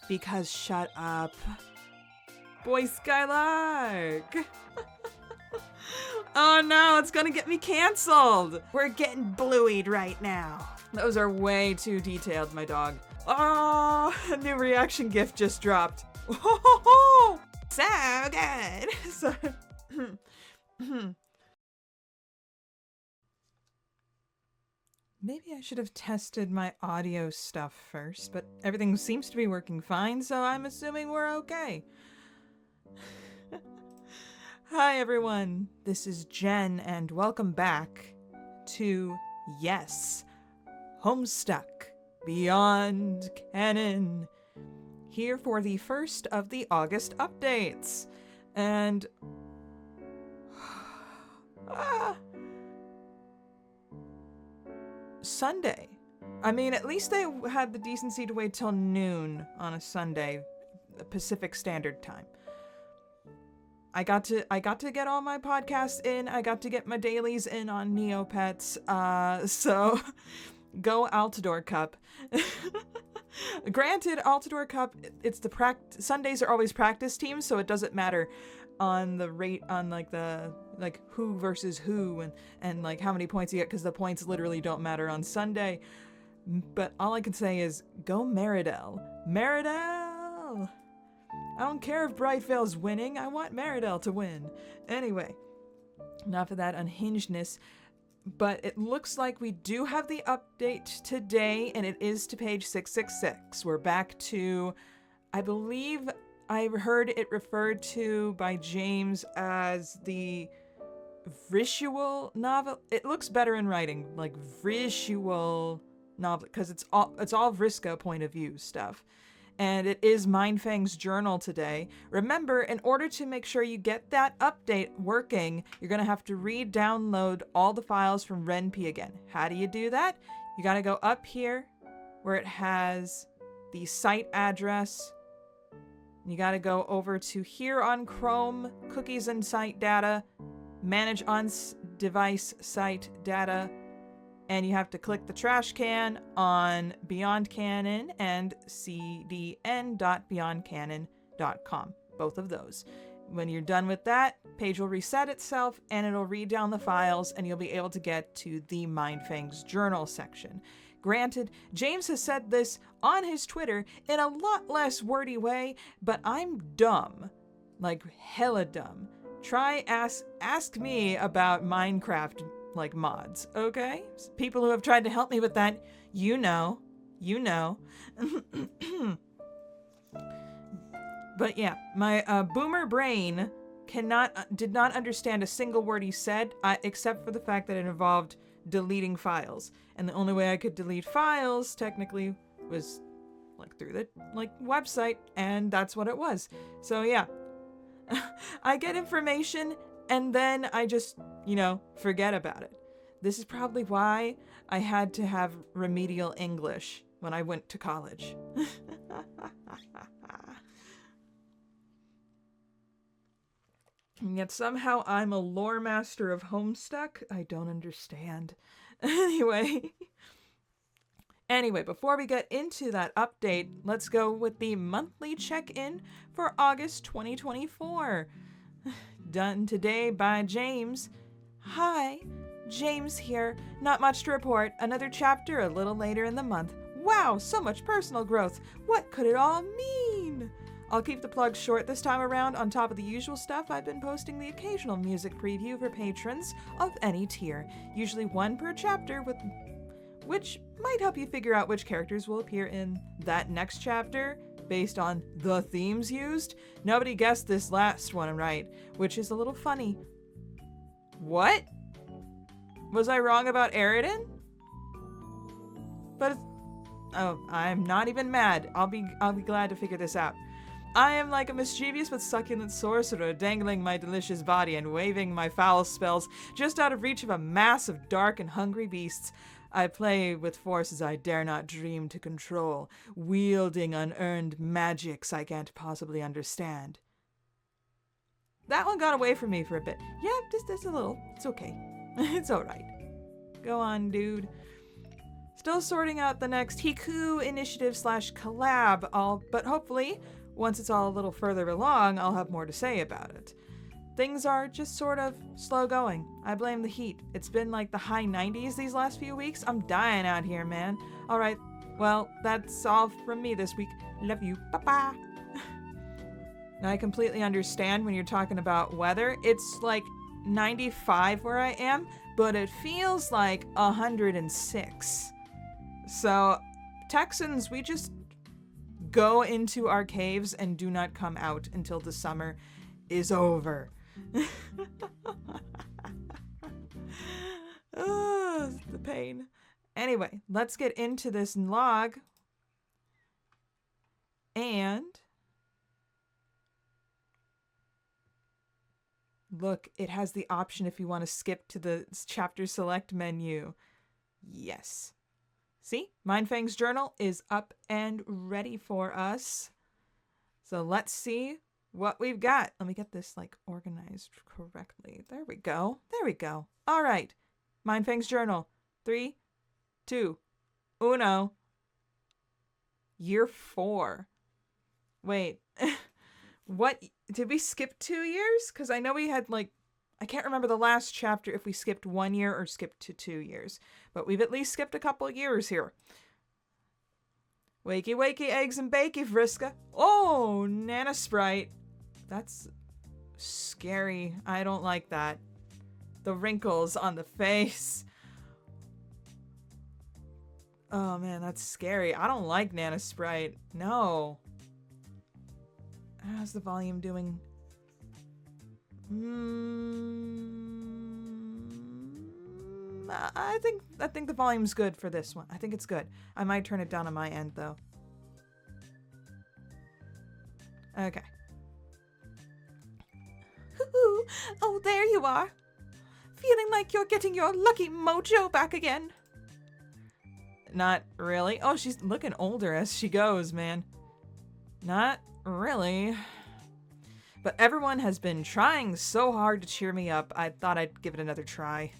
Because shut up. Boy Skylark! Oh no, it's gonna get me canceled! We're getting blueyed right now. Those are way too detailed, my dog. Oh, a new reaction GIF just dropped. Oh, so good. So, maybe I should have tested my audio stuff first, but everything seems to be working fine, so I'm assuming we're okay. Hi everyone, this is Jen, and welcome back to, yes, Homestuck Beyond Canon, here for the first of the August updates. And Sunday. I mean, at least they had the decency to wait till noon on a Sunday, Pacific Standard Time. I got to get all my podcasts in. I got to get my dailies in on Neopets. So go Altador Cup. Granted, Altador Cup, it's the Sundays are always practice teams, so it doesn't matter on the rate, on like the who versus who and like how many points you get, because the points literally don't matter on Sunday. But all I can say is go MERIDELL. MERIDELL! I don't care if Brightvale's winning, I want MERIDELL to win. Anyway, enough of that unhingedness, but it looks like we do have the update today, and it is to page 666. We're back to, I believe I heard it referred to by James as the visual novel. It looks better in writing, like visual novel, because it's all Vriska point of view stuff. And it is Mindfang's journal today. Remember, in order to make sure you get that update working, you're going to have to re-download all the files from RenP again. How do you do that? You got to go up here where it has the site address. You got to go over to here on Chrome, cookies and site data, manage on-device site data, and you have to click the trash can on Beyond Canon and cdn.beyondcanon.com. Both of those. When you're done with that, page will reset itself and it'll read down the files and you'll be able to get to the Mindfang's journal section. Granted, James has said this on his Twitter in a lot less wordy way, but I'm dumb. Like hella dumb. Try ask me about Minecraft mods, okay? People who have tried to help me with that, you know. But yeah, my boomer brain did not understand a single word he said, except for the fact that it involved deleting files. And the only way I could delete files, technically, was through the website, and that's what it was. So yeah, I get information and then I just, forget about it. This is probably why I had to have remedial English when I went to college. And yet somehow I'm a lore master of Homestuck. I don't understand. Anyway, before we get into that update, let's go with the monthly check-in for August 2024. Done today by James. Hi, James here. Not much to report. Another chapter a little later in the month. Wow, so much personal growth. What could it all mean? I'll keep the plugs short this time around. On top of the usual stuff, I've been posting the occasional music preview for patrons of any tier, usually one per chapter, which might help you figure out which characters will appear in that next chapter based on the themes used. Nobody guessed this last one right, which is a little funny. What? Was I wrong about Eridan? But I'm not even mad. I'll be glad to figure this out. I am like a mischievous but succulent sorcerer, dangling my delicious body and waving my foul spells just out of reach of a mass of dark and hungry beasts. I play with forces I dare not dream to control, wielding unearned magics I can't possibly understand. That one got away from me for a bit. Yeah, just a little. It's okay. It's alright. Go on, dude. Still sorting out the next Hiku initiative / collab, but hopefully, once it's all a little further along, I'll have more to say about it. Things are just sort of slow going. I blame the heat. It's been like the high 90s these last few weeks. I'm dying out here, man. All right, well, that's all from me this week. Love you. Bye-bye. Now, I completely understand when you're talking about weather. It's like 95 where I am, but it feels like 106. So, Texans, we just go into our caves and do not come out until the summer is over. Oh, the pain. Anyway, let's get into this log. And look, it has the option if you want to skip to the chapter select menu. Yes. See, Mindfang's journal is up and ready for us. So let's see what we've got. Let me get this like organized correctly. There we go. There we go. All right. Mindfang's journal. 3, 2, 1. Year 4. Wait. What? Did we skip 2 years? Because I know we had like, I can't remember the last chapter if we skipped 1 year or skipped to 2 years. But we've at least skipped a couple years here. Wakey, wakey, eggs and bakey, Vriska. Oh, Nana Sprite. That's scary. I don't like that. The wrinkles on the face. Oh man, that's scary. I don't like Nana Sprite. No. How's the volume doing? I think the volume's good for this one. I think it's good. I might turn it down on my end though. Okay. Oh, there you are. Feeling like you're getting your lucky mojo back again. Not really. Oh, she's looking older as she goes, man. Not really. But everyone has been trying so hard to cheer me up, I thought I'd give it another try.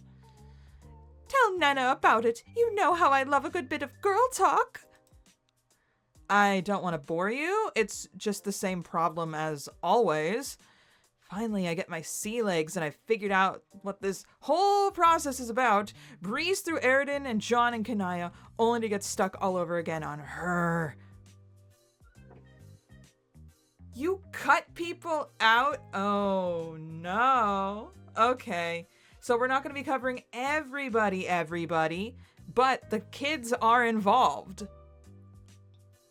Tell Nana about it. You know how I love a good bit of girl talk. I don't want to bore you. It's just the same problem as always. Finally, I get my sea legs and I figured out what this whole process is about. Breeze through Eridan and John and Kanaya, only to get stuck all over again on her. You cut people out? Oh, no. Okay. So we're not going to be covering everybody, but the kids are involved.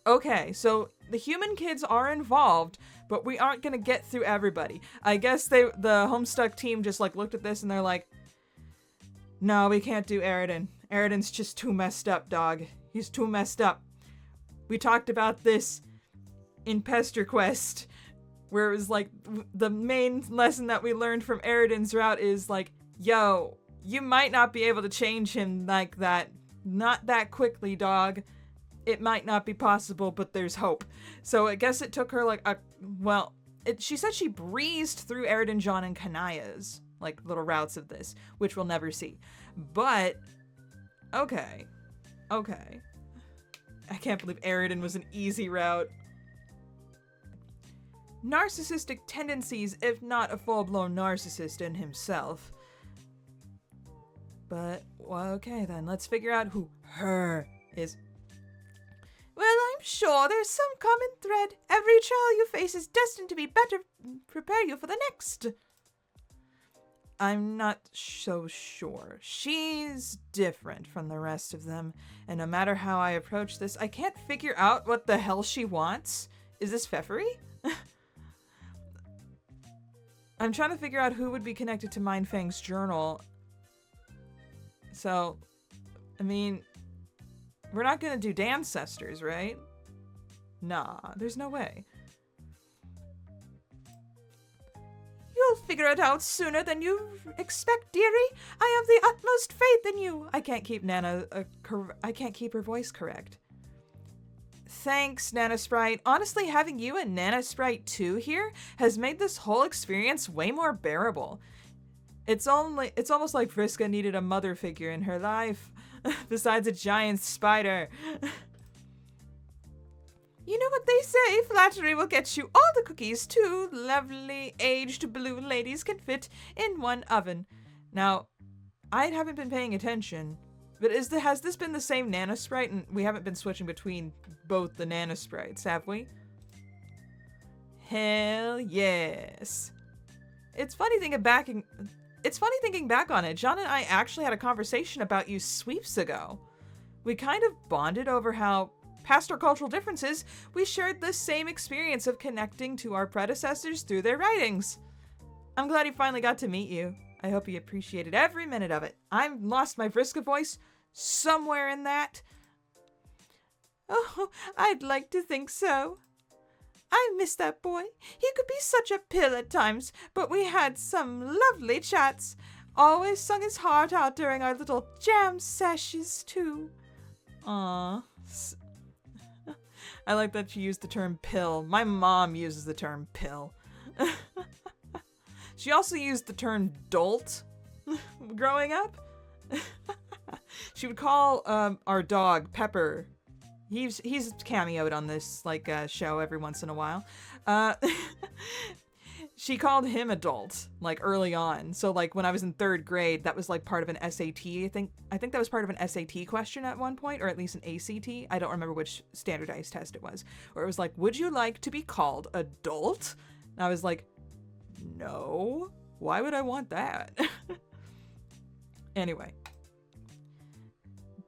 Okay, so the human kids are involved, but we aren't going to get through everybody. I guess the Homestuck team just like looked at this and they're like, no, we can't do Eridan. Eridan's just too messed up, dog. He's too messed up. We talked about this in Pester Quest, where it was like the main lesson that we learned from Eridan's route is like, yo, you might not be able to change him like that. Not that quickly, dog. It might not be possible, but there's hope. So I guess it took her like she said she breezed through Eridan, John, and Kanaya's like little routes of this, which we'll never see. But okay. I can't believe Eridan was an easy route. Narcissistic tendencies, if not a full-blown narcissist in himself. But, well, okay then, let's figure out who her is. Well, I'm sure there's some common thread. Every trial you face is destined to be better, prepare you for the next. I'm not so sure. She's different from the rest of them, and no matter how I approach this, I can't figure out what the hell she wants. Is this Pfeffery? I'm trying to figure out who would be connected to Mindfang's journal. So, I mean, we're not gonna do Dancestors, right? Nah, there's no way. You'll figure it out sooner than you expect, dearie. I have the utmost faith in you. I can't keep I can't keep her voice correct. Thanks, Nana Sprite. Honestly, having you and Nana Sprite 2 here has made this whole experience way more bearable. It's almost like Vriska needed a mother figure in her life. Besides a giant spider. You know what they say, flattery will get you all the cookies 2 lovely aged blue ladies can fit in one oven. Now, I haven't been paying attention, but has this been the same Nana Sprite? And we haven't been switching between both the Nana Sprites, have we? Hell yes. It's funny thinking back on it. John and I actually had a conversation about you sweeps ago. We kind of bonded over how, past our cultural differences, we shared the same experience of connecting to our predecessors through their writings. I'm glad he finally got to meet you. I hope he appreciated every minute of it. I've lost my Vriska voice somewhere in that. Oh, I'd like to think so. I miss that boy. He could be such a pill at times, but we had some lovely chats. Always sung his heart out during our little jam sessions, too. Aww. I like that you used the term pill. My mom uses the term pill. She also used the term dolt growing up. She would call our dog Pepper. He's cameoed on this show every once in a while. She called him adult early on. So when I was in 3rd grade, that was part of an SAT. I think that was part of an SAT question at one point, or at least an ACT. I don't remember which standardized test it was. Where it was would you like to be called adult? And I was like, no. Why would I want that? Anyway.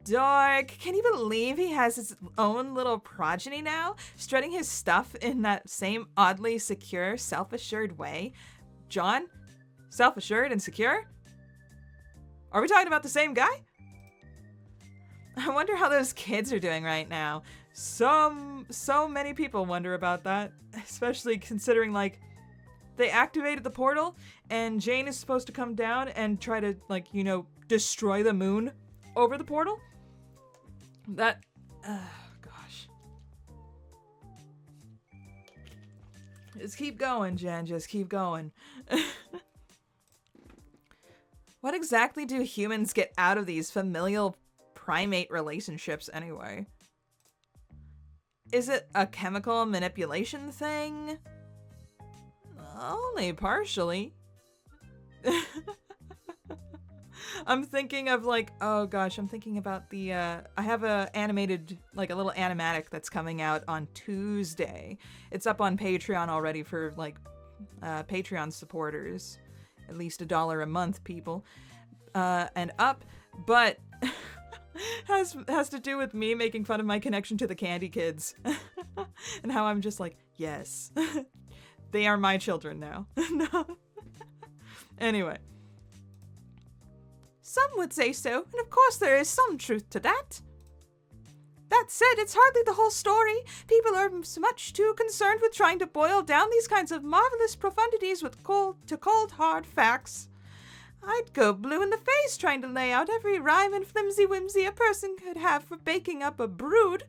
Dork, can you believe he has his own little progeny now? Strutting his stuff in that same oddly secure, self-assured way? John? Self-assured and secure? Are we talking about the same guy? I wonder how those kids are doing right now. So many people wonder about that, especially considering they activated the portal and Jane is supposed to come down and try to destroy the moon over the portal. That, gosh. Just keep going, Jen. Just keep going. What exactly do humans get out of these familial primate relationships anyway? Is it a chemical manipulation thing? Only partially. I'm thinking of oh gosh, I'm thinking about the, I have a animated, a little animatic that's coming out on Tuesday. It's up on Patreon already for Patreon supporters. At least $1 a month, people. And up, but has to do with me making fun of my connection to the Candy Kids. And how I'm just yes. They are my children now. No. Anyway. Some would say so, and of course there is some truth to that. That said, it's hardly the whole story. People are much too concerned with trying to boil down these kinds of marvelous profundities with cold, hard facts. I'd go blue in the face trying to lay out every rhyme and flimsy-whimsy a person could have for baking up a brood.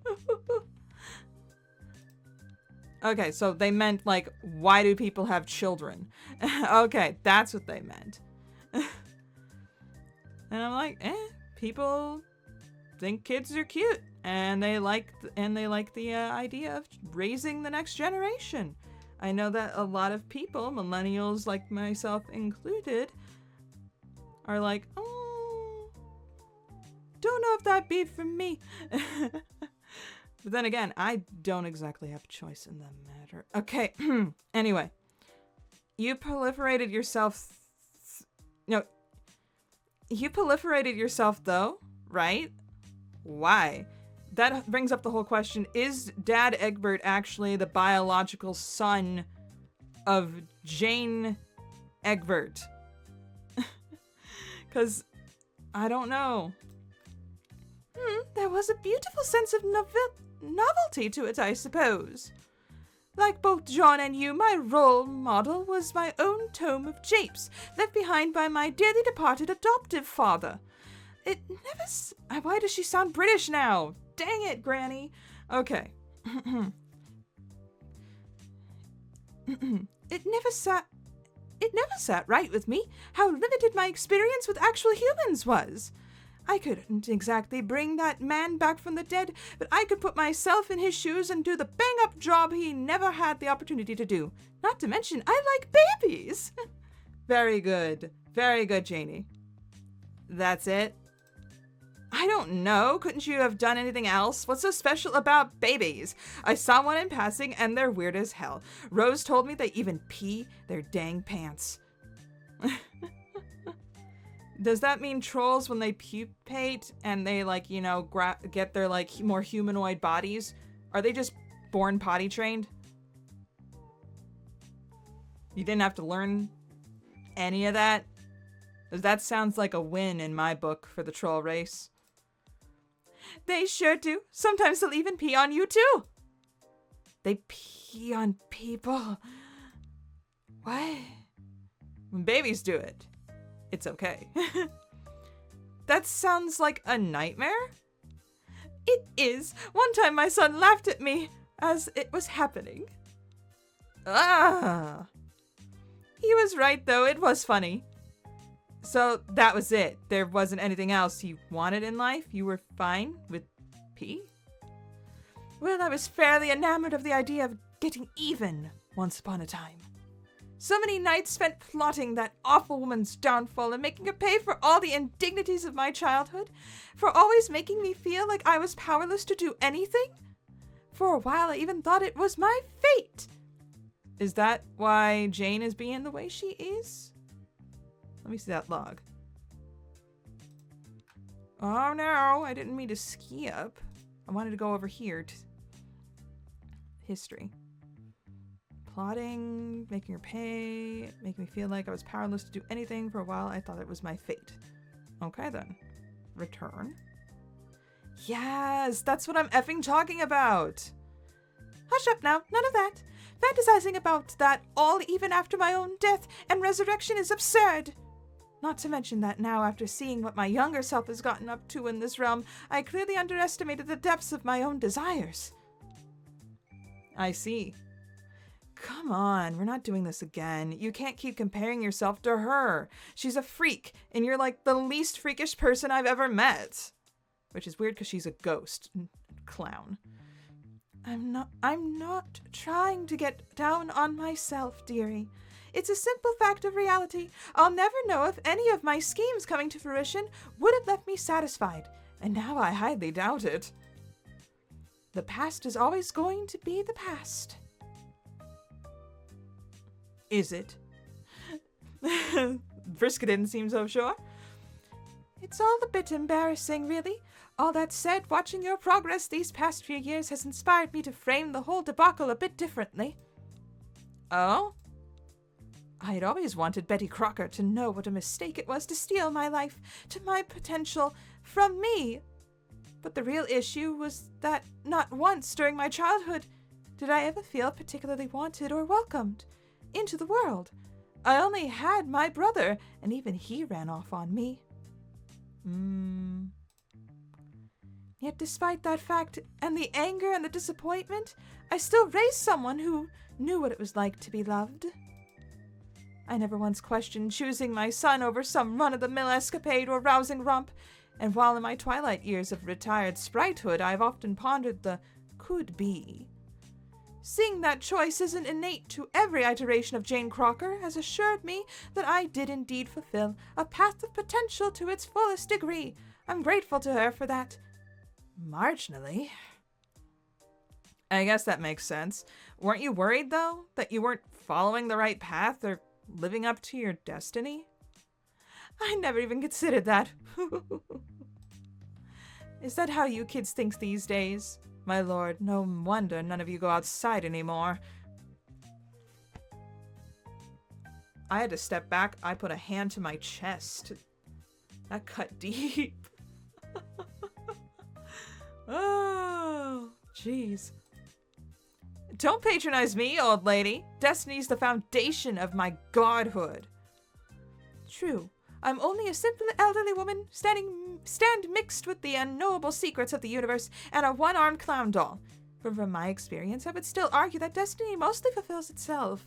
Okay, so they meant, why do people have children? Okay, that's what they meant. And I'm people think kids are cute, and they like the idea of raising the next generation. I know that a lot of people, millennials like myself included, are oh, don't know if that'd be for me. But then again, I don't exactly have a choice in the matter. Okay, anyway. You proliferated yourself... You proliferated yourself, though, right? Why? That brings up the whole question, is Dad Egbert actually the biological son of Jane Egbert? Because I don't know. There was a beautiful sense of novelty to it, I suppose. Like both John and you, my role model was my own tome of japes, left behind by my dearly departed adoptive father. It never... Why does she sound British now? Dang it, Granny. Okay. It never sat right with me how limited my experience with actual humans was. I couldn't exactly bring that man back from the dead, but I could put myself in his shoes and do the bang-up job he never had the opportunity to do. Not to mention, I like babies. Very good. Very good, Janie. That's it? I don't know. Couldn't you have done anything else? What's so special about babies? I saw one in passing, and they're weird as hell. Rose told me they even pee their dang pants. Does that mean trolls, when they pupate and they, like, you know, get their, like, more humanoid bodies, are they just born potty trained? You didn't have to learn any of that? That sounds like a win in my book for the troll race. They sure do. Sometimes they'll even pee on you, too. They pee on people. What? When babies do it, it's okay. That sounds like a nightmare? It is. One time my son laughed at me as it was happening. Ah! He was right, though. It was funny. So that was it. There wasn't anything else you wanted in life? You were fine with pee? Well, I was fairly enamored of the idea of getting even once upon a time. So many nights spent plotting that awful woman's downfall and making her pay for all the indignities of my childhood, for always making me feel like I was powerless to do anything. For a while, I even thought it was my fate. Is that why Jane is being the way she is? Let me see that log. Oh no, I didn't mean to skip. I wanted to go over here to history. Plotting, making her pay, making me feel like I was powerless to do anything. For a while, I thought it was my fate. Okay then. Return. Yes, that's what I'm effing talking about. Hush up now, none of that. Fantasizing about that all even after my own death and resurrection is absurd. Not to mention that now, after seeing what my younger self has gotten up to in this realm, I clearly underestimated the depths of my own desires. I see. Come on, we're not doing this again. You can't keep comparing yourself to her. She's a freak, and you're like the least freakish person I've ever met. Which is weird because she's a ghost. Clown. I'm not trying to get down on myself, dearie. It's a simple fact of reality. I'll never know if any of my schemes coming to fruition would have left me satisfied, and now I highly doubt it. The past is always going to be the past. Is it? Vriska didn't seem so sure. It's all a bit embarrassing, really. All that said, watching your progress these past few years has inspired me to frame the whole debacle a bit differently. Oh? I had always wanted Betty Crocker to know what a mistake it was to steal my life, to my potential, from me. But the real issue was that not once during my childhood did I ever feel particularly wanted or welcomed into the world. I only had my brother, and even he ran off on me. Yet despite that fact, and the anger and the disappointment, I still raised someone who knew what it was like to be loved. I never once questioned choosing my son over some run-of-the-mill escapade or rousing romp, and while in my twilight years of retired spritehood I've often pondered the could-be, seeing that choice isn't innate to every iteration of Jane Crocker has assured me that I did indeed fulfill a path of potential to its fullest degree. I'm grateful to her for that. Marginally. I guess that makes sense. Weren't you worried, though, that you weren't following the right path or living up to your destiny? I never even considered that. Is that how you kids think these days? My lord, no wonder none of you go outside anymore. I had to step back. I put a hand to my chest. That cut deep. Oh, jeez. Don't patronize me, old lady. Destiny's the foundation of my godhood. True. I'm only a simple elderly woman stand mixed with the unknowable secrets of the universe and a one-armed clown doll. From my experience, I would still argue that destiny mostly fulfills itself.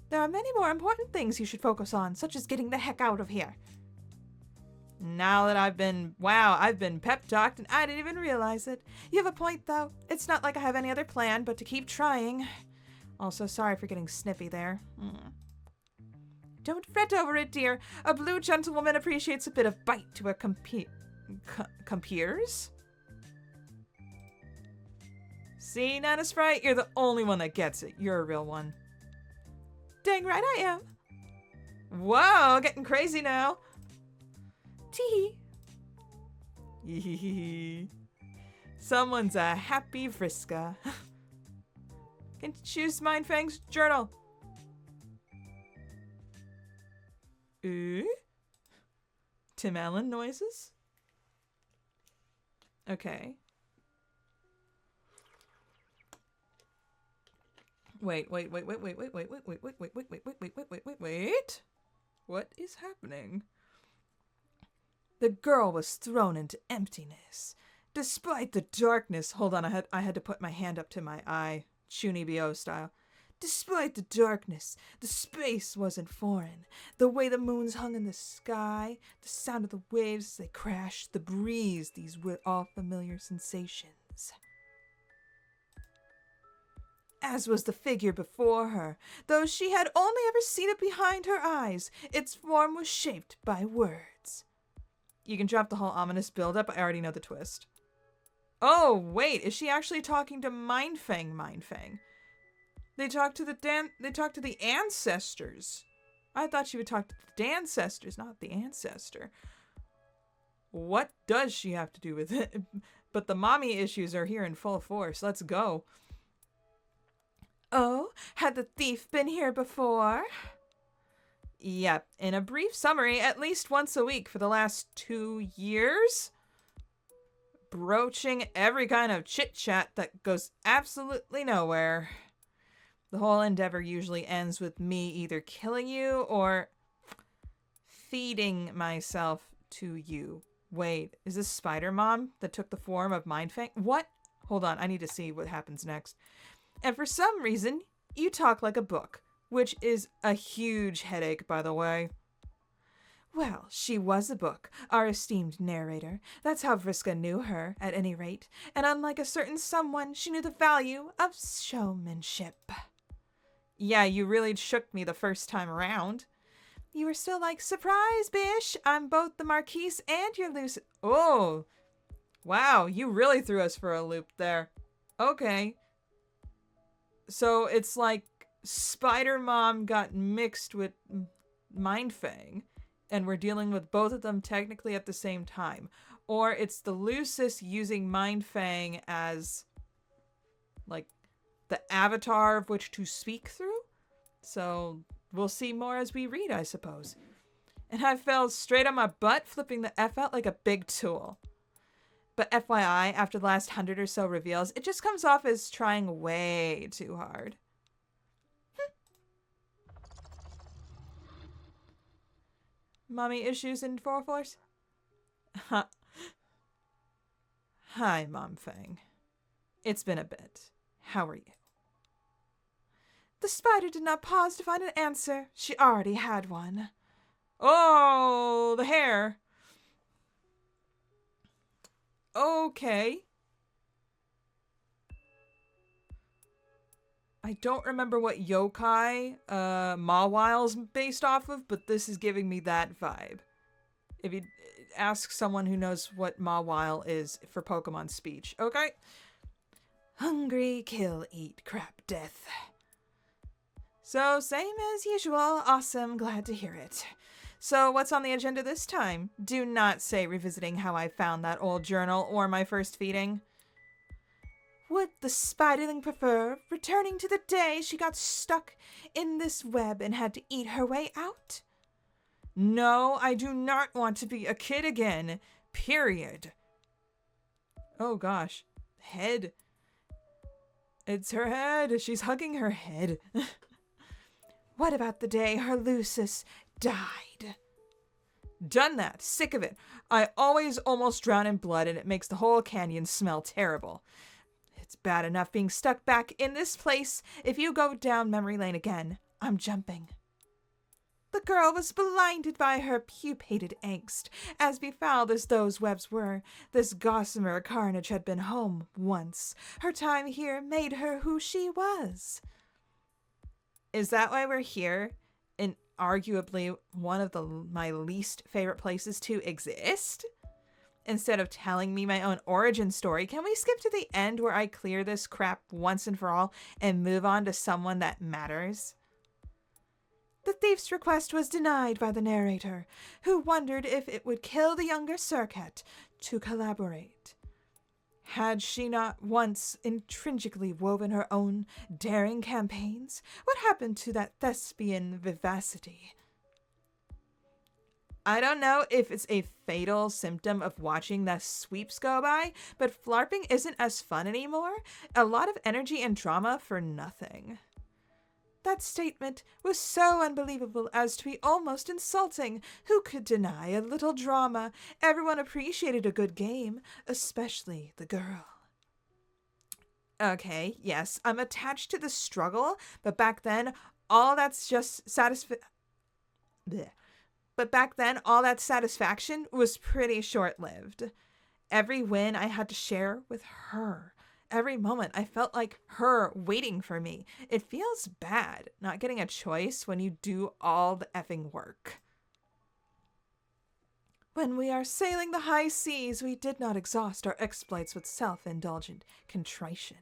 There are many more important things you should focus on, such as getting the heck out of here. Now that I've been pep talked and I didn't even realize it. You have a point though. It's not like I have any other plan but to keep trying. Also, sorry for getting snippy there. Don't fret over it, dear. A blue gentlewoman appreciates a bit of bite to her compeers. See, Nana Sprite, you're the only one that gets it. You're a real one. Dang right I am. Whoa, getting crazy now. Tee hee. Someone's a happy Vriska. Can you choose Mindfang's journal? Ooh? Tim Allen noises? Okay. Wait. What is happening? The girl was thrown into emptiness. Despite the darkness, hold on, I had to put my hand up to my eye, Chunibyo style. Despite the darkness, the space wasn't foreign. The way the moons hung in the sky, the sound of the waves as they crashed, the breeze, these were all familiar sensations. As was the figure before her, though she had only ever seen it behind her eyes, its form was shaped by words. You can drop the whole ominous build-up, I already know the twist. Oh, wait, is she actually talking to Mindfang? They talk to the ancestors. I thought she would talk to the ancestors, not the ancestor. What does she have to do with it? But the mommy issues are here in full force. Let's go. Oh, had the thief been here before? Yep, in a brief summary, at least once a week for the last 2 years. Broaching every kind of chit-chat that goes absolutely nowhere. The whole endeavor usually ends with me either killing you or feeding myself to you. Wait, is this Spider Mom that took the form of Mindfang? What? Hold on, I need to see what happens next. And for some reason, you talk like a book, which is a huge headache, by the way. Well, she was a book, our esteemed narrator. That's how Vriska knew her, at any rate. And unlike a certain someone, she knew the value of showmanship. Yeah, you really shook me the first time around. You were still like, surprise, bish! I'm both the Marquise and your loose... Oh! Wow, you really threw us for a loop there. Okay. So it's like Spider-Mom got mixed with Mindfang, and we're dealing with both of them technically at the same time. Or it's the Lucis using Mindfang as, like, the avatar of which to speak through? So we'll see more as we read, I suppose. And I fell straight on my butt, flipping the F out like a big tool. But FYI, after the last 100 or so reveals, it just comes off as trying way too hard. Mommy issues in 4/4? Hi, Mindfang. It's been a bit. How are you? The spider did not pause to find an answer. She already had one. Oh, the hair. Okay. I don't remember what yokai Mawile's based off of, but this is giving me that vibe. If you ask someone who knows what Mawile is for Pokemon speech, okay? Hungry, kill, eat, crap, death. So, same as usual. Awesome, glad to hear it. So, what's on the agenda this time? Do not say revisiting how I found that old journal or my first feeding. Would the spiderling prefer returning to the day she got stuck in this web and had to eat her way out? No, I do not want to be a kid again. Period. Oh gosh. Head. It's her head. She's hugging her head. What about the day her Lucis died? Done that. Sick of it. I always almost drown in blood and it makes the whole canyon smell terrible. It's bad enough being stuck back in this place. If you go down memory lane again, I'm jumping. The girl was blinded by her pupated angst. As befouled as those webs were, this gossamer carnage had been home once. Her time here made her who she was. Is that why we're here? In arguably one of my least favorite places to exist? Instead of telling me my own origin story, can we skip to the end where I clear this crap once and for all and move on to someone that matters? The thief's request was denied by the narrator, who wondered if it would kill the younger Surcat to collaborate. Had she not once intrinsically woven her own daring campaigns? What happened to that thespian vivacity? I don't know if it's a fatal symptom of watching the sweeps go by, but flarping isn't as fun anymore. A lot of energy and drama for nothing. That statement was so unbelievable as to be almost insulting. Who could deny a little drama? Everyone appreciated a good game, especially the girl. Okay, yes, I'm attached to the struggle, but back then, all that's just But back then, all that satisfaction was pretty short-lived. Every win I had to share with her. Every moment I felt like her waiting for me. It feels bad not getting a choice when you do all the effing work. When we are sailing the high seas, we did not exhaust our exploits with self-indulgent contrition.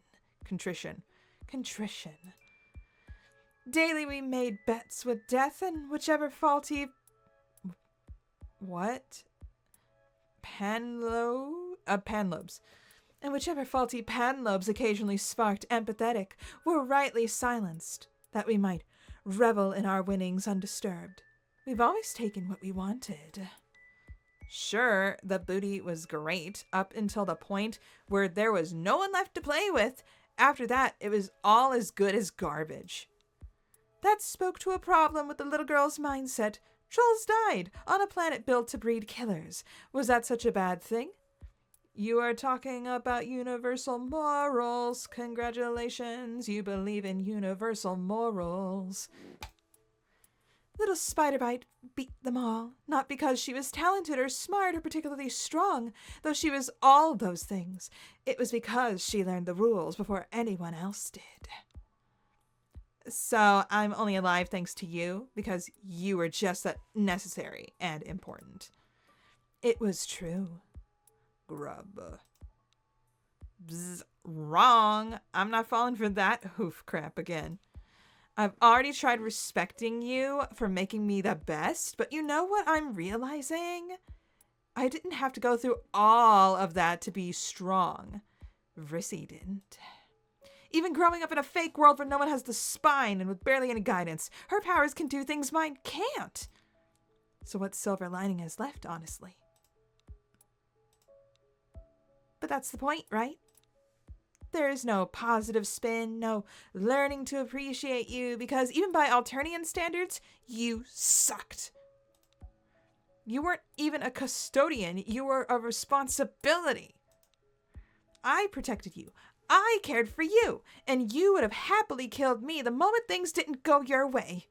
Daily we made bets with death, and whichever faulty... What? Panlobes. And whichever faulty panlobes occasionally sparked empathetic were rightly silenced, that we might revel in our winnings undisturbed. We've always taken what we wanted. Sure, the booty was great, up until the point where there was no one left to play with. After that, it was all as good as garbage. That spoke to a problem with the little girl's mindset. Trolls died on a planet built to breed killers. Was that such a bad thing? You are talking about universal morals. Congratulations, you believe in universal morals. Little Spiderbite beat them all, not because she was talented or smart or particularly strong, though she was all those things. It was because she learned the rules before anyone else did. So I'm only alive thanks to you, because you were just that necessary and important. It was true. Grub. Bzz, wrong. I'm not falling for that hoof crap again. I've already tried respecting you for making me the best, but you know what I'm realizing? I didn't have to go through all of that to be strong. Vrissy didn't. Even growing up in a fake world where no one has the spine and with barely any guidance, her powers can do things mine can't. So what silver lining is left, honestly? But that's the point, right? There is no positive spin, no learning to appreciate you, because even by Alternian standards, you sucked. You weren't even a custodian, you were a responsibility. I protected you. I cared for you, and you would have happily killed me the moment things didn't go your way.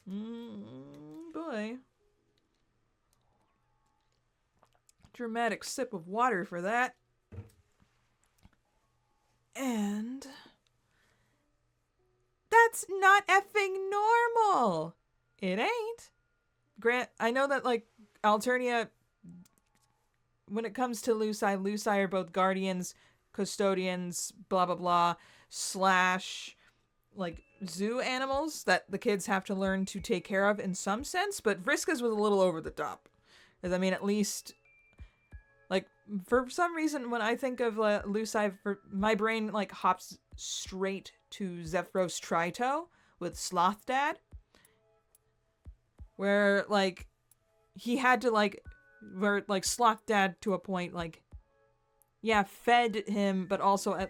Boy. Dramatic sip of water for that. And that's not effing normal. It ain't. Grant, I know that, like, Alternia, when it comes to Luci are both guardians, custodians, blah, blah, blah, / like, zoo animals that the kids have to learn to take care of in some sense, but Vriska's was a little over the top. Because, I mean, at least... Like, for some reason, when I think of Luci, my brain, like, hops straight to Zephyros Trito with Sloth Dad. Where, like, he had to, like, Sloth Dad to a point, like, yeah, fed him, but also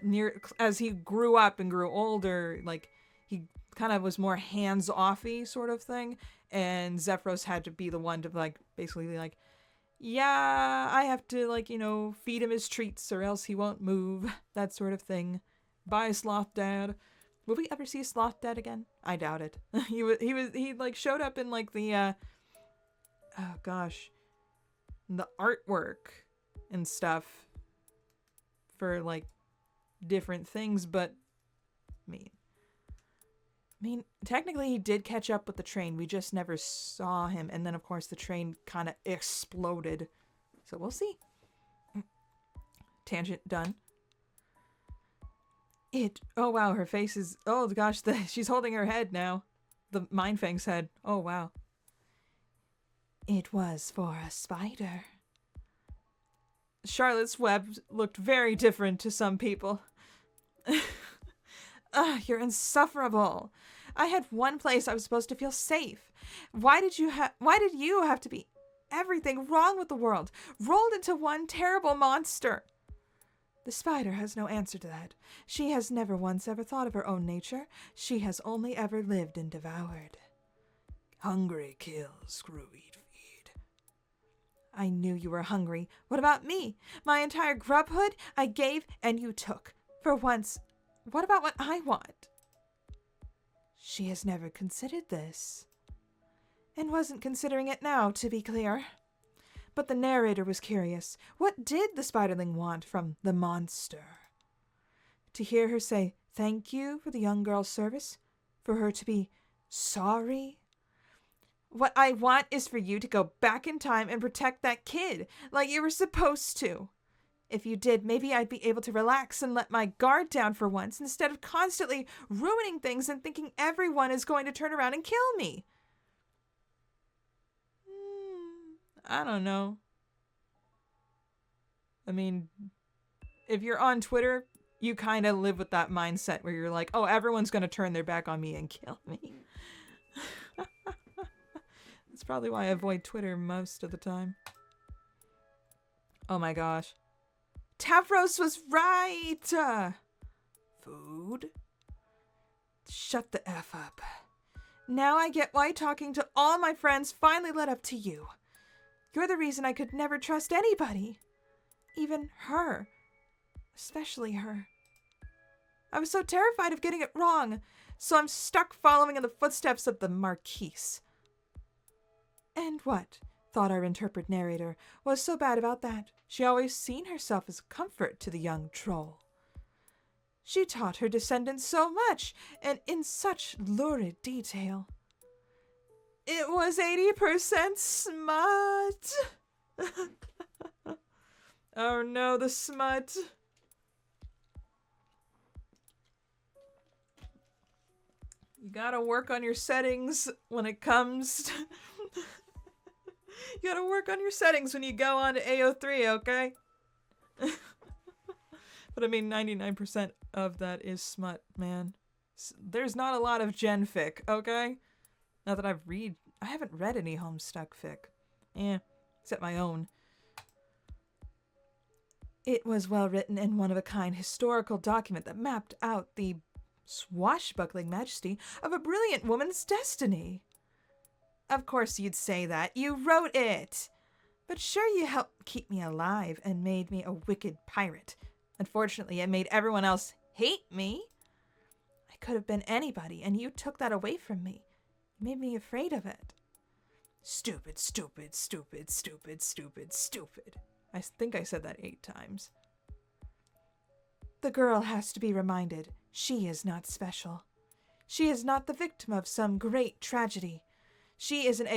as he grew up and grew older, like, he kind of was more hands-offy sort of thing. And Zephyros had to be the one to, like, basically, like, yeah, I have to, like, you know, feed him his treats or else he won't move. That sort of thing. Bye, Sloth Dad. Will we ever see Sloth dead again? I doubt it. He like showed up in like the oh gosh, the artwork and stuff for like different things, but I mean, technically he did catch up with the train. We just never saw him, and then of course the train kind of exploded. So we'll see. Tangent done. Oh wow, her face is, oh gosh, she's holding her head now. The Mindfang's head. Oh wow. It was for a spider. Charlotte's web looked very different to some people. You're insufferable. I had one place I was supposed to feel safe. Why did you have to be everything wrong with the world, rolled into one terrible monster? The spider has no answer to that. She has never once ever thought of her own nature. She has only ever lived and devoured. Hungry kills, screw-eat feed. I knew you were hungry. What about me? My entire grubhood I gave and you took. For once, what about what I want? She has never considered this. And wasn't considering it now, to be clear. But the narrator was curious. What did the spiderling want from the monster? To hear her say thank you for the young girl's service? For her to be sorry? What I want is for you to go back in time and protect that kid, like you were supposed to. If you did, maybe I'd be able to relax and let my guard down for once, instead of constantly ruining things and thinking everyone is going to turn around and kill me. I don't know. I mean, if you're on Twitter, you kind of live with that mindset where you're like, oh, everyone's going to turn their back on me and kill me. That's probably why I avoid Twitter most of the time. Oh my gosh. Tavros was right! Food? Shut the F up. Now I get why talking to all my friends finally led up to you. You're the reason I could never trust anybody. Even her. Especially her. I was so terrified of getting it wrong, so I'm stuck following in the footsteps of the Marquise. And what, thought our interpret narrator, was so bad about that? She always seen herself as a comfort to the young troll. She taught her descendants so much, and in such lurid detail. It was 80% smut. Oh no, the smut. You gotta work on your settings when it comes to... You gotta work on your settings when you go on to AO3, okay? But I mean, 99% of that is smut, man. There's not a lot of gen fic, okay? Not that I haven't read any Homestuck fic. Except my own. It was well written and one-of-a-kind historical document that mapped out the swashbuckling majesty of a brilliant woman's destiny. Of course you'd say that. You wrote it. But sure, you helped keep me alive and made me a wicked pirate. Unfortunately, it made everyone else hate me. I could have been anybody, and you took that away from me. You made me afraid of it. Stupid, stupid, stupid, stupid, stupid, stupid. I think I said that 8 times. The girl has to be reminded she is not special. She is not the victim of some great tragedy. She is an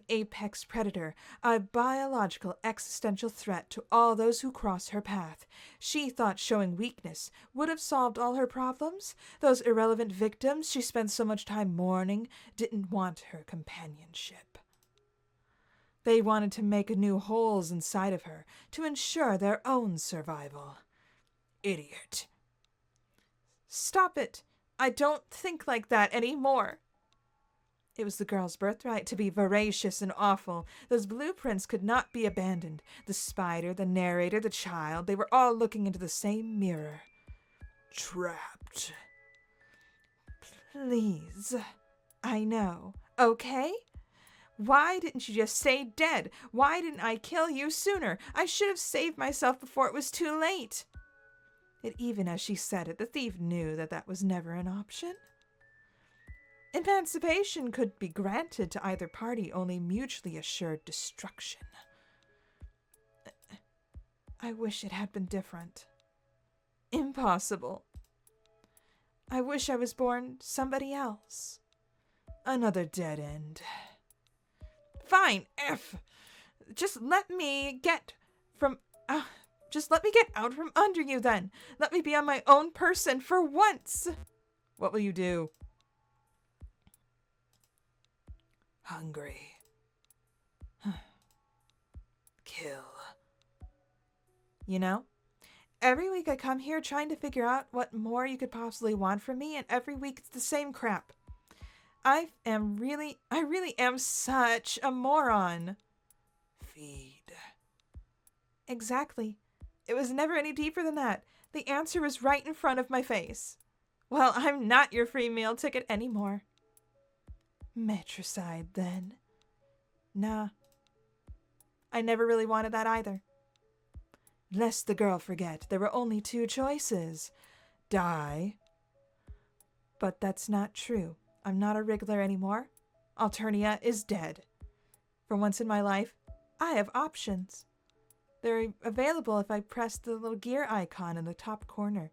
apex predator, a biological existential threat to all those who cross her path. She thought showing weakness would have solved all her problems. Those irrelevant victims she spent so much time mourning didn't want her companionship. They wanted to make new holes inside of her to ensure their own survival. Idiot. Stop it. I don't think like that anymore. It was the girl's birthright to be voracious and awful. Those blueprints could not be abandoned. The spider, the narrator, the child, they were all looking into the same mirror. Trapped. Please. I know. Okay? Why didn't you just stay dead? Why didn't I kill you sooner? I should have saved myself before it was too late. Yet even as she said it, the thief knew that that was never an option. Emancipation could be granted to either party, only mutually assured destruction. I wish it had been different. Impossible. I wish I was born somebody else. Another dead end. Fine, F. Just let me get out from under you then. Let me be on my own person for once. What will you do? Hungry. Kill. You know, every week I come here trying to figure out what more you could possibly want from me, and every week it's the same crap. I really am such a moron. Feed. Exactly. It was never any deeper than that. The answer was right in front of my face. Well, I'm not your free meal ticket anymore. Matricide, then. Nah. I never really wanted that either. Lest the girl forget, there were only two choices. Die. But that's not true. I'm not a wriggler anymore. Alternia is dead. For once in my life, I have options. They're available if I press the little gear icon in the top corner.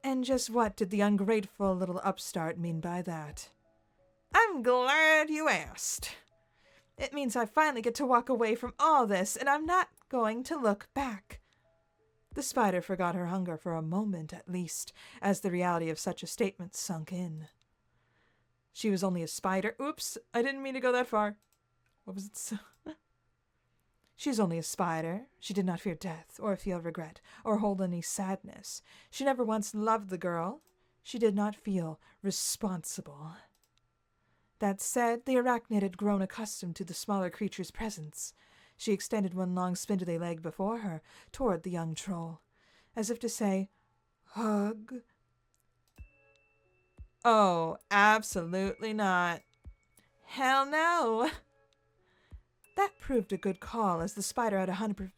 And just what did the ungrateful little upstart mean by that? I'm glad you asked. It means I finally get to walk away from all this, and I'm not going to look back. The spider forgot her hunger for a moment at least, as the reality of such a statement sunk in. She was only a spider. Oops, I didn't mean to go that far. What was it? She is only a spider. She did not fear death, or feel regret, or hold any sadness. She never once loved the girl. She did not feel responsible. That said, the arachnid had grown accustomed to the smaller creature's presence. She extended one long spindly leg before her, toward the young troll, as if to say, hug. Oh, absolutely not. Hell no. That proved a good call, as the spider had 100%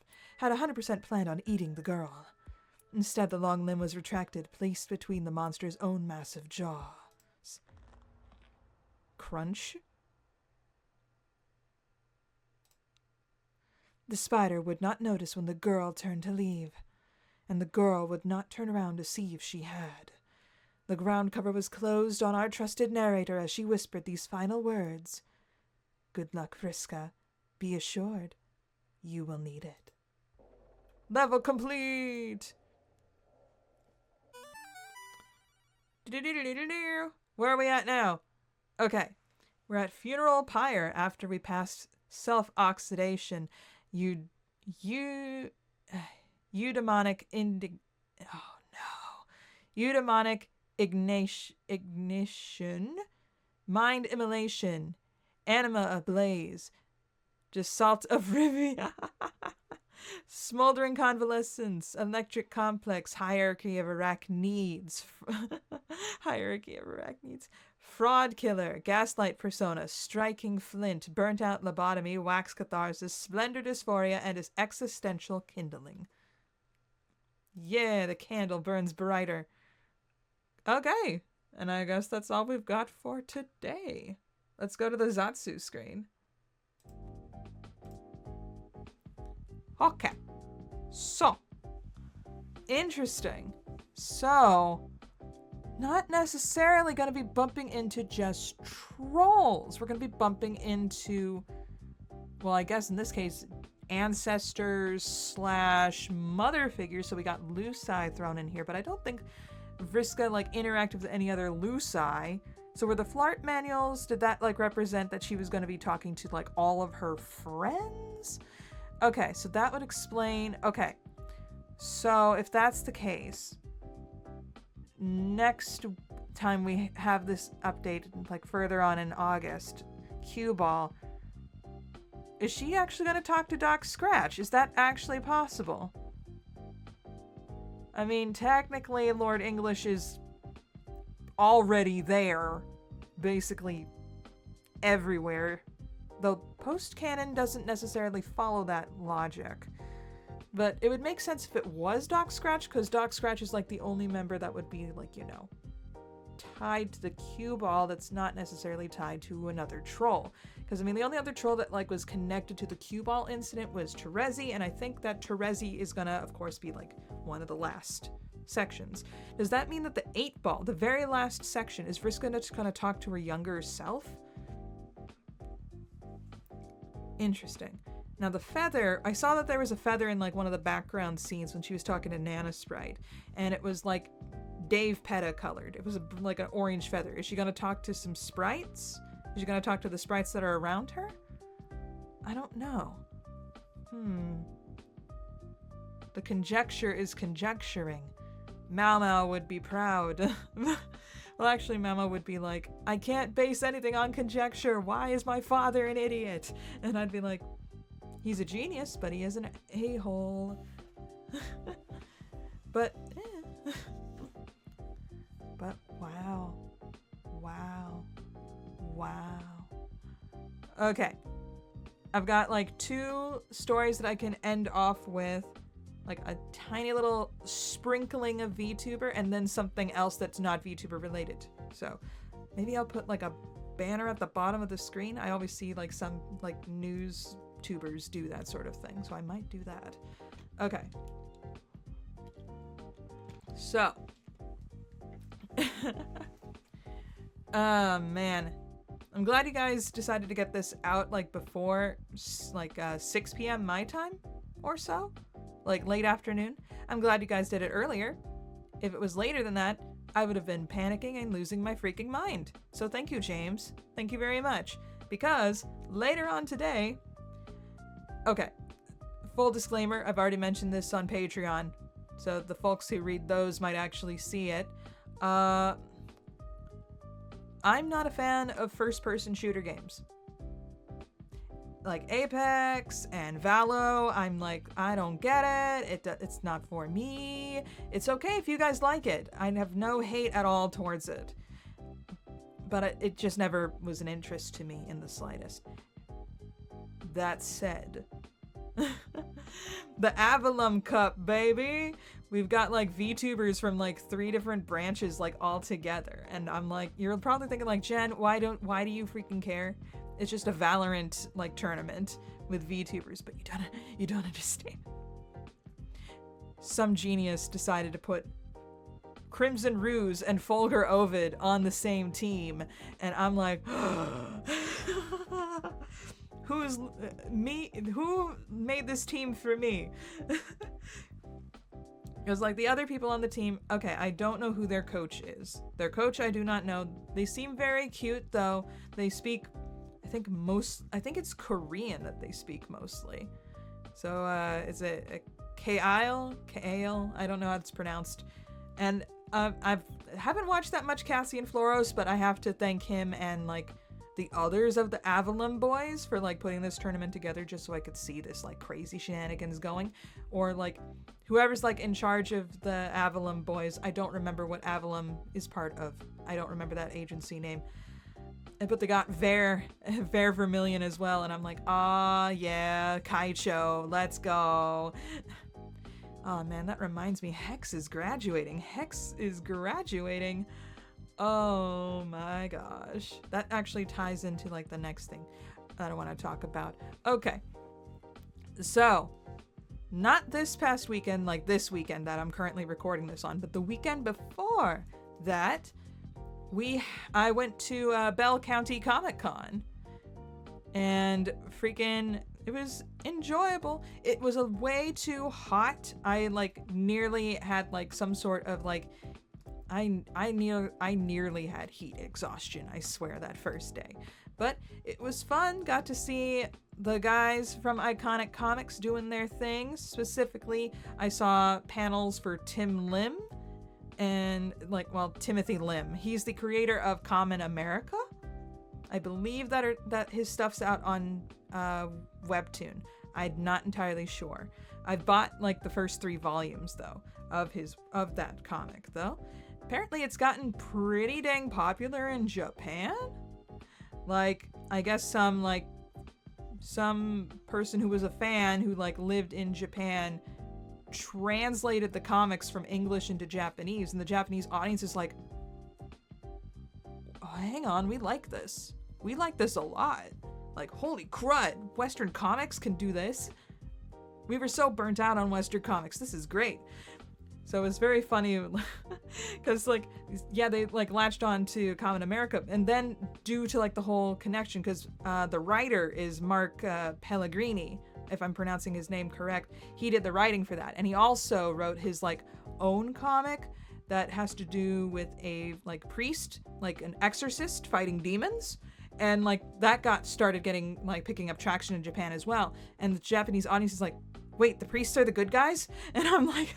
planned on eating the girl. Instead, the long limb was retracted, placed between the monster's own massive jaws. Crunch? The spider would not notice when the girl turned to leave, and the girl would not turn around to see if she had. The ground cover was closed on our trusted narrator as she whispered these final words. Good luck, Vriska. Be assured, you will need it. Level complete! Where are we at now? Okay, we're at Funeral Pyre after we passed self-oxidation. Eudaimonic ignition, mind immolation, anima ablaze, Gestalt of Rivi, smoldering convalescence, electric complex, hierarchy of arachnids, fraud killer, gaslight persona, striking flint, burnt out lobotomy, wax catharsis, splendor dysphoria, and his existential kindling. Yeah, the candle burns brighter. Okay, and I guess that's all we've got for today. Let's go to the Zatsu screen. Okay, so, interesting. So, not necessarily going to be bumping into just trolls. We're going to be bumping into, well, I guess in this case, ancestors / mother figures. So we got Luci thrown in here, but I don't think Vriska interacted with any other Luci. So were the Flart manuals, did that represent that she was going to be talking to all of her friends? Okay, so that would explain. Okay, so if that's the case, next time we have this update, further on in August, Cue Ball, is she actually going to talk to Doc Scratch? Is that actually possible? I mean, technically, Lord English is already there, basically everywhere. Though post-canon doesn't necessarily follow that logic. But it would make sense if it was Doc Scratch, because Doc Scratch is like the only member that would be like, you know, tied to the cue ball that's not necessarily tied to another troll. Because, I mean, the only other troll that, like, was connected to the cue ball incident was Terezi, and I think that Terezi is gonna, of course, be, like, one of the last sections. Does that mean that the 8-ball, the very last section, is Vriska just gonna talk to her younger self? Interesting. Now, the feather, I saw that there was a feather in, like, one of the background scenes when she was talking to Nana Sprite, and it was, like, Dave Petta colored. It was, like, an orange feather. Is she gonna talk to some sprites? Is she gonna talk to the sprites that are around her? I don't know. The conjecture is conjecturing. Mau Mau would be proud. Well, actually, Mama would be like, I can't base anything on conjecture. Why is my father an idiot? And I'd be like, he's a genius, but he is an a-hole. But, But, wow. Okay. I've got, like, 2 stories that I can end off with. Like, a tiny little sprinkling of VTuber, and then something else that's not VTuber related. So, maybe I'll put, like, a banner at the bottom of the screen. I always see, like, some, like, news tubers do that sort of thing, so I might do that. Okay. So. Man. I'm glad you guys decided to get this out, like, before, like, 6 p.m. my time or so. Like, late afternoon. I'm glad you guys did it earlier. If it was later than that, I would have been panicking and losing my freaking mind. So thank you, James. Thank you very much. Because later on today... Okay. Full disclaimer, I've already mentioned this on Patreon, so the folks who read those might actually see it. I'm not a fan of first-person shooter games. Like Apex and Valo, I'm like, I don't get it. It's not for me. It's okay if you guys like it. I have no hate at all towards it. But it just never was an interest to me in the slightest. That said, the Avalum Cup, baby. We've got like VTubers from like 3 different branches like all together. And I'm like, you're probably thinking like, Jen, why do you freaking care? It's just a Valorant like tournament with VTubers, but you don't understand. Some genius decided to put Crimson Ruse and Folger Ovid on the same team, and I'm like, who's me? Who made this team for me? It was like the other people on the team. Okay, I don't know who their coach is. Their coach, I do not know. They seem very cute though. They speak, I think it's Korean that they speak mostly. So is it Kail? I don't know how it's pronounced. And I haven't watched that much Cassian Floros, but I have to thank him and like the others of the Avalon boys for like putting this tournament together just so I could see this like crazy shenanigans going. Or like whoever's like in charge of the Avalon boys. I don't remember what Avalon is part of. I don't remember that agency name. But they got Ver Vermilion as well, and I'm like, ah, yeah, Kaicho, let's go. Oh man, that reminds me, Hex is graduating. Oh my gosh. That actually ties into like the next thing that I want to talk about. Okay. So, not this past weekend, like this weekend that I'm currently recording this on, but the weekend before that, I went to Bell County Comic Con, and freaking, it was enjoyable. It was a way too hot. I like nearly had like some sort of like, I nearly had heat exhaustion, I swear, that first day. But it was fun. Got to see the guys from Iconic Comics doing their thing. Specifically, I saw panels for Tim Lim. And like, well, Timothy Lim. He's the creator of Common America. I believe that his stuff's out on Webtoon. I'm not entirely sure. I've bought like the first 3 volumes though of that comic though. Apparently it's gotten pretty dang popular in Japan. Like, I guess some person who was a fan who like lived in Japan translated the comics from English into Japanese, and the Japanese audience is like, oh, hang on, we like this. We like this a lot. Like, holy crud, Western comics can do this. We were so burnt out on Western comics. This is great. So it was very funny because, like, yeah, they, like, latched on to Common America. And then due to, like, the whole connection, because the writer is Mark Pellegrini, if I'm pronouncing his name correct. He did the writing for that. And he also wrote his, like, own comic that has to do with a, like, priest, like an exorcist fighting demons. And, like, that started getting, like, picking up traction in Japan as well. And the Japanese audience is like, wait, the priests are the good guys? And I'm like,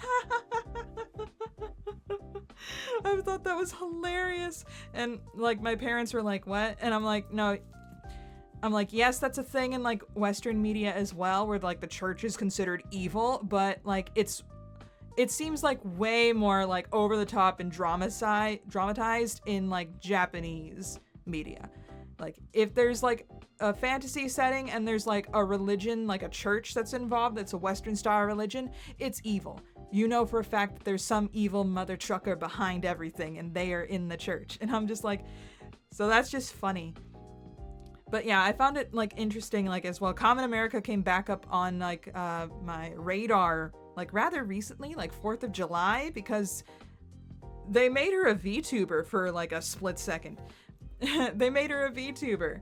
I thought that was hilarious. And, like, my parents were like, what? And I'm like, no. I'm like, yes, that's a thing in, like, Western media as well, where, like, the church is considered evil, but, like, it seems like way more, like, over the top and dramatized in, like, Japanese media. Like, if there's, like, a fantasy setting and there's, like, a religion, like a church that's involved, that's a Western style religion, it's evil. You know for a fact that there's some evil mother trucker behind everything and they are in the church. And I'm just like, so that's just funny. But yeah, I found it, like, interesting, like, as well. Common America came back up on, like, my radar, like, rather recently, like 4th of July, because they made her a VTuber for, like, a split second. They made her a VTuber,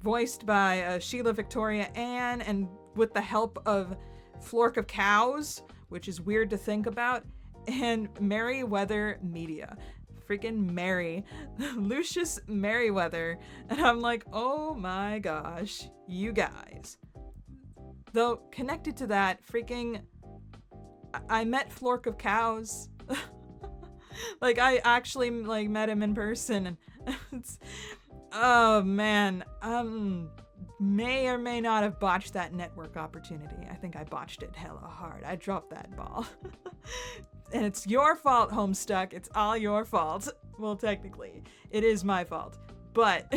voiced by Sheila Victoria Ann, and with the help of Flork of Cows, which is weird to think about, and Merriweather Media. Freaking Mary. Lucius Merriweather. And I'm like, oh my gosh, you guys. Though, connected to that, freaking, I met Flork of Cows. Like, I actually, like, met him in person, and it's, oh man, may or may not have botched that network opportunity. I think I botched it hella hard. I dropped that ball. And it's your fault, Homestuck. It's all your fault. Well, technically, it is my fault. But,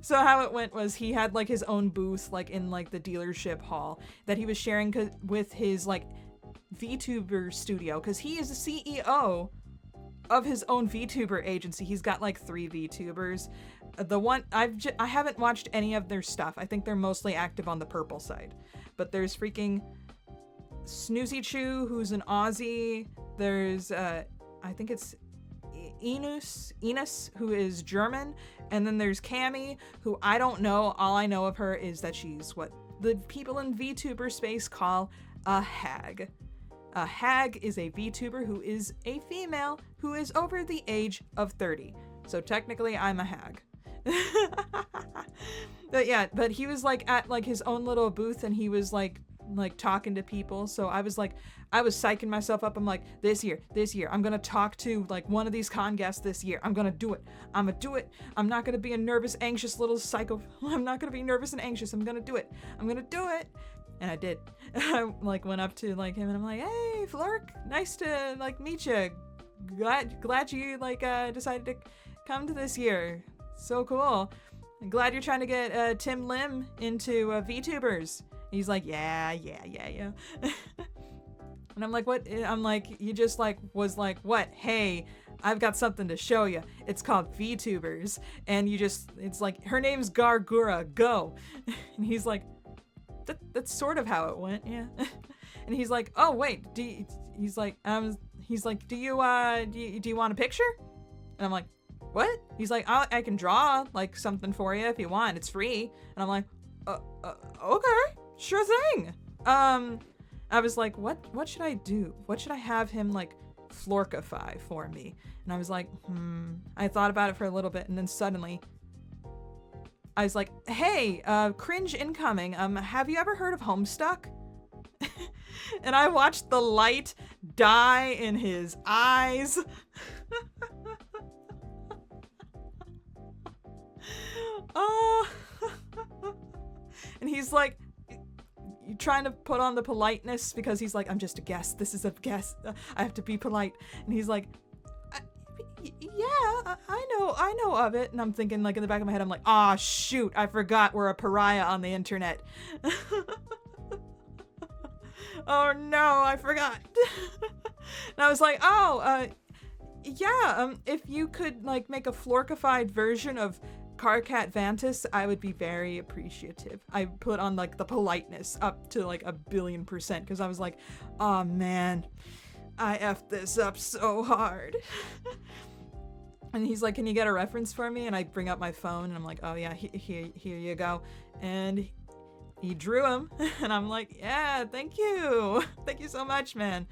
so how it went was he had, like, his own booth, like, in, like, the dealership hall that he was sharing with his, like, VTuber studio, because he is the CEO of his own VTuber agency. He's got, like, 3 VTubers. The one, I haven't watched any of their stuff. I think they're mostly active on the purple side. But there's freaking Snoozy Chew, who's an Aussie. There's, I think it's Enos, who is German. And then there's Cammy, who I don't know. All I know of her is that she's what the people in VTuber space call a hag. A hag is a VTuber who is a female who is over the age of 30. So technically I'm a hag. But yeah, but he was, like, at, like, his own little booth, and he was like talking to people. So I was psyching myself up. I'm like, this year, I'm gonna talk to, like, one of these con guests this year. I'm gonna do it. I'm not gonna be a nervous, anxious little psycho. I'm not gonna be nervous and anxious. I'm gonna do it. And I did. I, like, went up to, like, him, and I'm like, hey, Flork, nice to, like, meet you. Glad you, like, decided to come to this year. So cool. I'm glad you're trying to get Tim Lim into VTubers. He's like, yeah. And I'm like, what? I'm like, you just, like, was like, what? Hey, I've got something to show you. It's called VTubers. And it's like, her name's Gargura, go. And he's like, that's sort of how it went, yeah. And he's like, oh wait, do you want a picture? And I'm like, what? He's like, I can draw, like, something for you if you want. It's free. And I'm like, okay, sure thing. I was like, what should I do? What should I have him, like, florkify for me? And I was like, I thought about it for a little bit, and then suddenly I was like, hey, cringe incoming. Have you ever heard of Homestuck? And I watched the light die in his eyes. Oh. And he's like, trying to put on the politeness, because he's like, I'm just a guest. This is a guest. I have to be polite. And he's like, yeah, I know of it. And I'm thinking, like, in the back of my head, I'm like, ah, shoot, I forgot we're a pariah on the internet. Oh no, I forgot. And I was like, oh, yeah, if you could like make a Florkified version of Carcat Vantis, I would be very appreciative. I put on like the politeness up to like 1,000,000,000% because I was like, oh man, I effed this up so hard. And he's like, can you get a reference for me? And I bring up my phone and I'm like, oh yeah, here you go. And he drew him and I'm like, yeah, thank you. Thank you so much, man.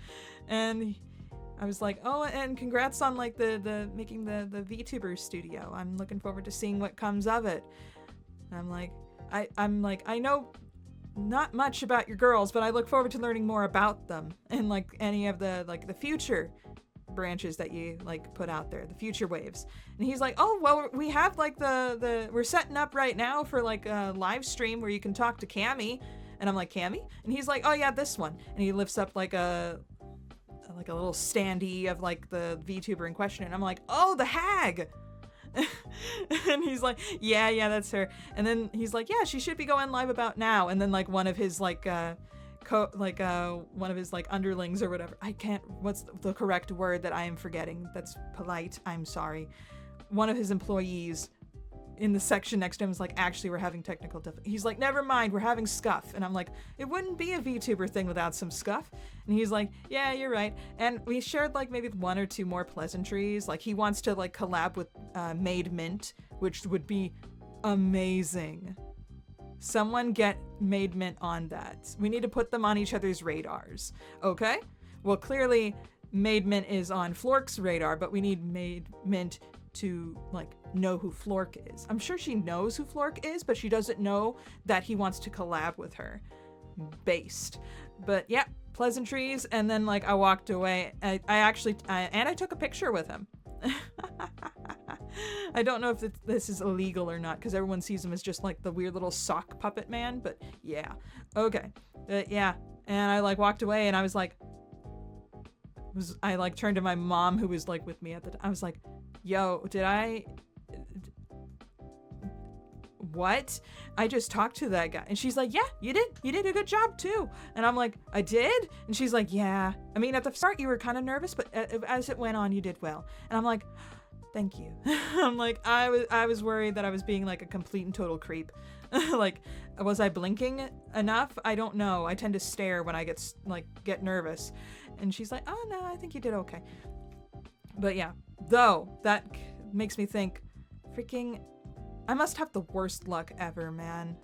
And I was like, oh, and congrats on like the making the VTuber studio. I'm looking forward to seeing what comes of it. And I'm like, I know not much about your girls, but I look forward to learning more about them and like any of the future branches that you like put out there, the future waves. And he's like, oh, well, we have like we're setting up right now for like a live stream where you can talk to Cammy. And I'm like, Cammy? And he's like, oh yeah, this one. And he lifts up like a little standee of like the VTuber in question. And I'm like, oh, the hag. And he's like, yeah, that's her. And then he's like, yeah, she should be going live about now. And then like one of his like one of his like underlings or whatever. What's the correct word that I am forgetting? That's polite. I'm sorry. One of his employees in the section next to him is like, actually, we're having technical difficulties. He's like, never mind, we're having scuff. And I'm like, it wouldn't be a VTuber thing without some scuff. And he's like, yeah, you're right. And we shared like maybe 1 or 2 more pleasantries. Like he wants to like collab with Made Mint, which would be amazing. Someone get Made Mint on that. We need to put them on each other's radars. Okay? Well, clearly Made Mint is on Flork's radar, but we need Made Mint to like know who Flork is. I'm sure she knows who Flork is, but she doesn't know that he wants to collab with her. Based. But yeah, pleasantries. And then like I walked away. I took a picture with him. I don't know if this is illegal or not because everyone sees him as just like the weird little sock puppet man, but yeah. Okay. Yeah. And I like walked away and I was like, I like turned to my mom who was like with me at the time. I was like, yo, what? I just talked to that guy. And she's like, yeah, you did a good job too. And I'm like, I did? And she's like, yeah. I mean, at the start you were kind of nervous, but as it went on, you did well. And I'm like, thank you. I'm like, I was worried that I was being like a complete and total creep. Like, was I blinking enough? I don't know. I tend to stare when I get nervous. And she's like, oh no, I think you did okay. But yeah, though, that makes me think, freaking, I must have the worst luck ever, man.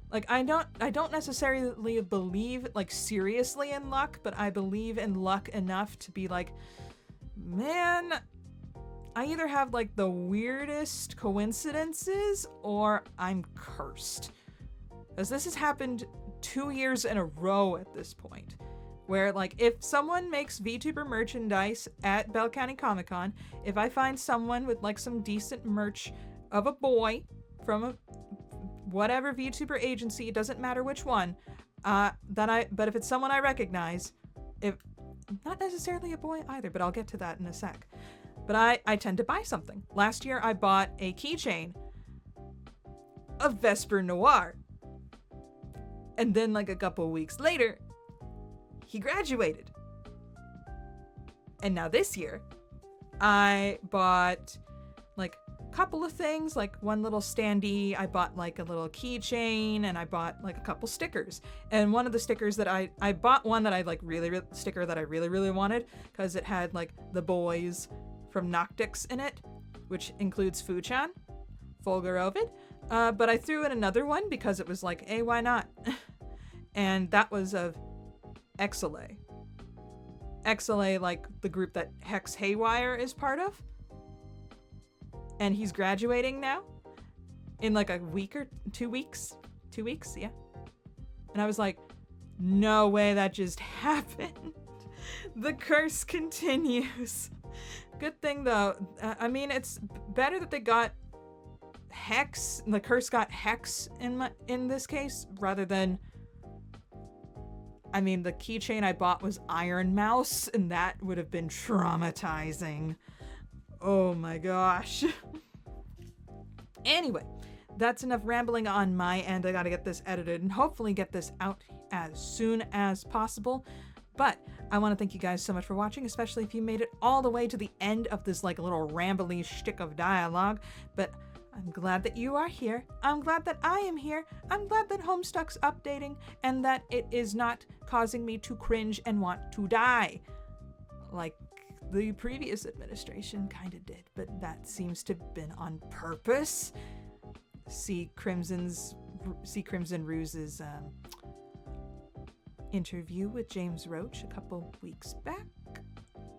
Like, I don't necessarily believe, like, seriously in luck, but I believe in luck enough to be like, man, I either have, like, the weirdest coincidences or I'm cursed. Because this has happened 2 years in a row at this point. Where, like, if someone makes VTuber merchandise at Bell County Comic Con, if I find someone with, like, some decent merch of a boy from a whatever VTuber agency, it doesn't matter which one, but if it's someone I recognize, not necessarily a boy either, but I'll get to that in a sec. But I tend to buy something. Last year, I bought a keychain of Vesper Noir. And then, like, a couple weeks later, he graduated. And now this year, I bought like a couple of things, like one little standee. I bought like a little keychain and I bought like a couple stickers. And one of the stickers that I bought one that I like sticker that I really wanted because it had like the boys from Noctix in it, which includes Fuchan, Fulgur but I threw in another one because it was like, hey, why not? And that was of Exile, like the group that Hex Haywire is part of. And he's graduating now in like a week or 2 weeks. 2 weeks, yeah. And I was like, no way that just happened. The curse continues. Good thing though. I mean, it's better that they got Hex, the curse got Hex in this case rather than, I mean, the keychain I bought was Iron Mouse, and that would have been traumatizing. Oh my gosh. Anyway, that's enough rambling on my end. I gotta get this edited and hopefully get this out as soon as possible. But I want to thank you guys so much for watching, especially if you made it all the way to the end of this like little ramble-y shtick of dialogue. But I'm glad that you are here. I'm glad that I am here. I'm glad that Homestuck's updating and that it is not causing me to cringe and want to die, like the previous administration kind of did, but that seems to have been on purpose. See Crimson Ruse's interview with James Roach a couple weeks back,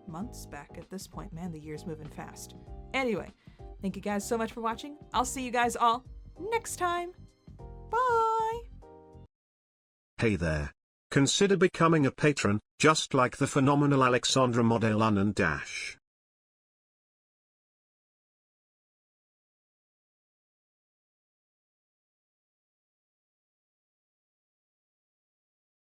months back at this point. Man, the year's moving fast. Anyway, thank you guys so much for watching. I'll see you guys all next time. Bye! Hey there. Consider becoming a patron, just like the phenomenal Alexandra Modellan and Dash.